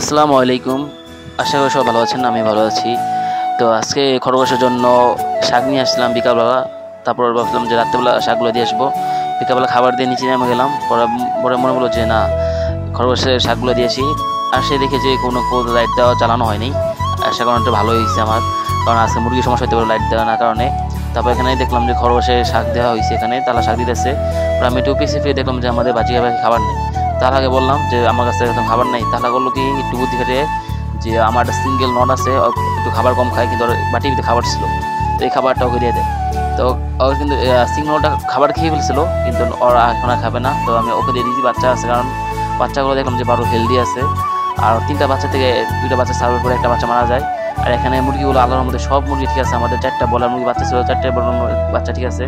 আসসালামু আলাইকুম। আশা করি সবাই ভালো আছেন, আমি ভালো আছি। তো আজকে খরগোশের জন্য শাক নিয়ে আসলাম বিকালবেলা। তারপর ভাবলাম যে রাত্রেবেলা শাকগুলো দিয়ে আসবো। বিকালবেলা খাবার দিয়ে নিচে নেমে গেলাম, পরে মনে হলো যে না, খরগোশের শাকগুলো দিয়েছি। আর সে দেখে যে কোনো লাইট দেওয়া চালানো হয়নি। সে কারণটা ভালো হয়েছে আমার, কারণ আজকে মুরগির সমস্যা হতে পারে লাইট দেওয়া না কারণে। তারপর এখানে দেখলাম যে খরগোশের শাক দেওয়া হয়েছে, এখানে তারা শাক দিতেছে। আমি একটু পিছিয়ে ফিরে দেখলাম যে আমাদের বাজি খাবার নেই। তার আগে বললাম যে আমার কাছে একদম খাবার নেই। তাহলে বললো কি একটু বুদ্ধি খাটিয়ে যে আমার একটা সিঙ্গেল নট আছে, একটু খাবার কম খায়, কিন্তু ওর বাটির ভিতরে খাবার ছিল, তো এই খাবারটা ওকে দিয়ে দেয়। তো ও কিন্তু সিঙ্গেলটা খাবার খেয়ে ফেলছিল, কিন্তু ওরা এখন আর খাবে না। তো আমি ওকে দিয়ে দিয়েছি, বাচ্চা আছে, কারণ বাচ্চাগুলো দেখলাম যে বারো হেলদি আছে। আর 3টা বাচ্চা থেকে 2টা বাচ্চা সার্ভে করে একটা বাচ্চা মারা যায়। আর এখানে মুরগিগুলো আল্লাহর মধ্যে সব মুরগি ঠিক আছে। আমাদের 4টা বলার মুরগি বাচ্চা ছিল, 4টে বলার বাচ্চা ঠিক আছে।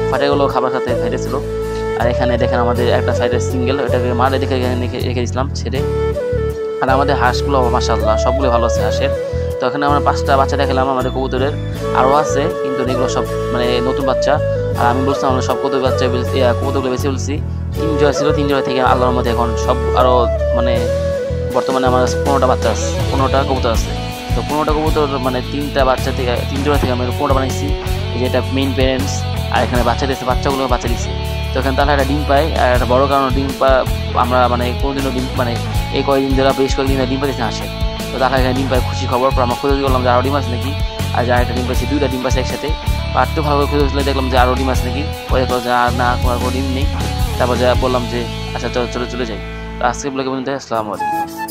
ফাটাগুলো খাবার খাইতেছিল। আর এখানে দেখেন আমাদের একটা সাইডের সিঙ্গেল, ওটাকে মারে দেখে রেখে দিয়েছিলাম ছেড়ে। আর আমাদের হাঁসগুলো মাশাআল্লাহ সবগুলো ভালো আছে হাঁসের। তো এখানে আমরা 5টা বাচ্চা দেখালাম আমাদের কবুতরের। আরও আছে, কিন্তু এগুলো সব মানে নতুন বাচ্চা। আর আমি বলছিলাম আমরা সব কবুতরগুলো বেছে বলছি। 3 জোড়া ছিল, 3 জোড়া থেকে আল্লাহর মধ্যে এখন সব আরও মানে বর্তমানে আমার 15টা বাচ্চা আছে, 15টা কবুতর আছে। তো 15টা কবুতর মানে 3টা বাচ্চা থেকে 3 জোড়া থেকে আমি 15টা বানাইছি। এই যে এটা মেইন প্যারেন্টস। আর এখানে বাচ্চা দিচ্ছে, বাচ্চাগুলো বাচ্চা দিচ্ছে। তো এখানে তাহলে একটা ডিম পায়, আর একটা বড় কারণ ডিম আমরা মানে কোনোদিনও ডিম মানে এই কয়েকদিন ধরে বেশ কয়েকদিন ডিম পাইতে আসে। তো তাহলে এখানে ডিম পায়, খুশি খবর। পর আমরা খুঁজে করলাম যে আরও ডিম আছে নাকি। আর যে আরেকটা ডিম পাইছি, 2টা ডিম পাইছে একসাথে। আর একটু ভালো করে খুঁজে দেখলাম যে আরও ডিম আছে নাকি। পরে দেখলাম যে আর না, কোনো ডিম নেই। তারপর যা বললাম যে আচ্ছা চলে যাই। তো আজকে ব্লগে বলতে আসসালামু আলাইকুম।